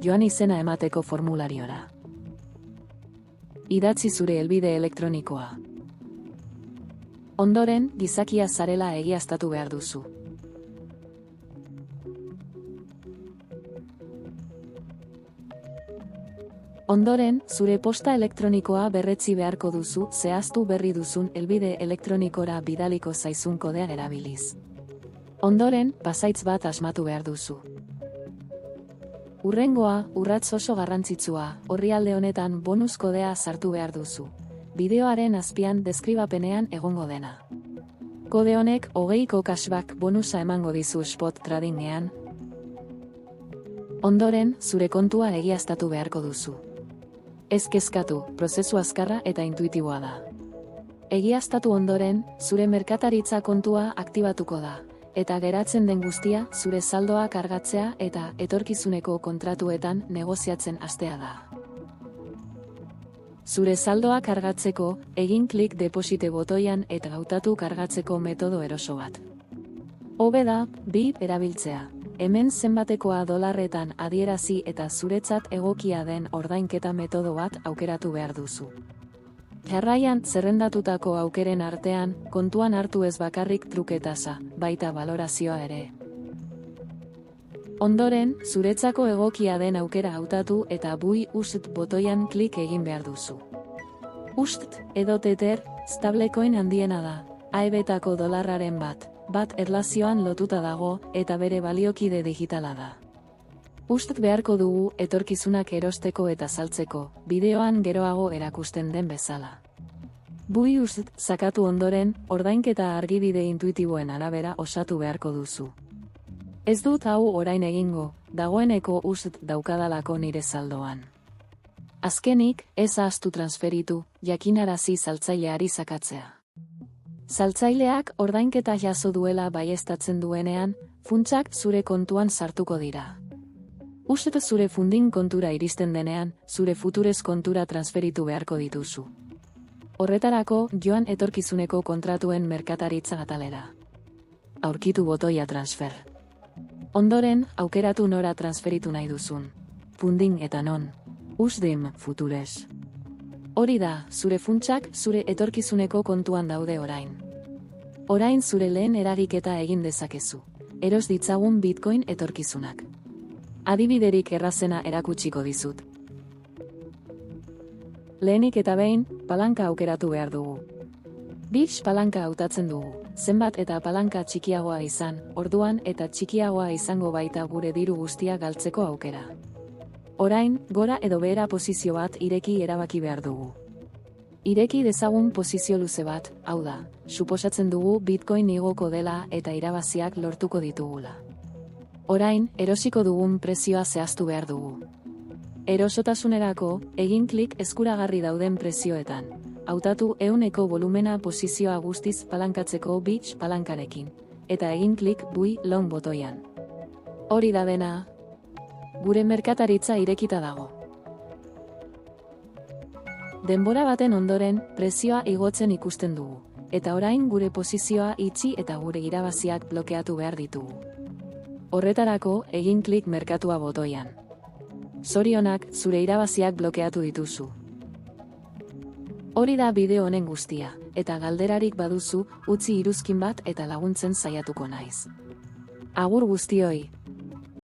Joan izena emateko formulariora. Idatzi zure helbide elektronikoa. Ondoren, gizakia zarela egiaztatu behar duzu. Ondoren, zure posta elektronikoa berretsi beharko duzu zehaztu berri duzun helbide elektronikora bidaliko zaizun kodea erabiliz. Ondoren, pasahitz bat asmatu behar duzu. Hurrengoa, urrats oso garrantzitsua, orrialde honetan bonus kodea sartu behar duzu. Bideoaren azpian deskribapenean egongo dena. Kode honek 20ko cashback bonusa emango dizu spot tradingean. Ondoren, zure kontua egiaztatu beharko duzu. Ez kezkatu, prozesu azkarra eta intuitiboa da. Egiaztatu ondoren, zure merkataritza kontua aktibatuko da, eta geratzen den guztia zure saldoa kargatzea eta etorkizuneko kontratuetan negoziatzen hastea da. Zure saldoa kargatzeko, egin klik deposite botoian eta hautatu kargatzeko metodo eroso bat. Hobe da, BIP erabiltzea. Hemen zenbatekoa dolarretan adierazi eta zuretzat egokia den ordainketa metodo bat aukeratu behar duzu. Jarraian zerrendatutako aukeren artean, kontuan hartu ez bakarrik truke tasa, baita balorazioa ere. Ondoren, zuretzako egokia den aukera hautatu eta buy UST botoian klik egin behar duzu. UST edo Tether, stablecoin handiena da, AEB-tako dolarraren bat erlazioan lotuta dago eta bere baliokide digitala da. UST beharko dugu etorkizunak erosteko eta saltzeko, bideoan geroago erakusten den bezala. Buy UST sakatu ondoren, ordainketa argibide intuitiboen arabera osatu beharko duzu. Ez dut hau orain egingo, dagoeneko UST daukadalako nire saldoan. Azkenik, ez ahaztu transferitu, jakinarazi saltzaileari sakatzea. Saltzaileak ordainketa jaso duela baieztatzen duenean, funtsak zure kontuan sartuko dira. UST zure funding kontura iristen denean, zure futurez kontura transferitu beharko dituzu. Horretarako, joan etorkizuneko kontratuen merkataritza atalera. Aurkitu botoia transfer. Ondoren, aukeratu nora transferitu nahi duzun. Funding eta non. USDIM futures. Hori da, zure funtsak zure etorkizuneko kontuan daude orain. Orain zure lehen eragiketa egin dezakezu. Eros ditzagun Bitcoin etorkizunak. Adibiderik errazena erakutsiko dizut. Lehenik eta behin, palanka aukeratu behar dugu. Bits palanka hautatzen dugu. Zenbat eta palanka txikiagoa izan, orduan eta txikiagoa izango baita gure diru guztia galtzeko aukera. Orain, gora edo behera posizio bat ireki erabaki behar dugu. Ireki dezagun posizio luze bat, hau da, suposatzen dugu Bitcoin igoko dela eta irabaziak lortuko ditugula. Orain, erosiko dugun prezioa zehaztu behar dugu. Erosotasunerako, egin klik eskuragarri dauden prezioetan. Hautatu 100eko volumena posizioa guztiz palankatzeko bits palankarekin. Eta egin klik buy long botoian. Hori da dena. Gure merkataritza irekita dago. Denbora baten ondoren, prezioa igotzen ikusten dugu. Eta orain gure posizioa itxi eta gure irabaziak blokeatu behar ditugu. Horretarako, egin klik merkatua botoian. Zorionak, zure irabaziak blokeatu dituzu. Hori da bideo honen guztia, eta galderarik baduzu, utzi iruzkin bat eta laguntzen saiatuko naiz. Agur guztioi.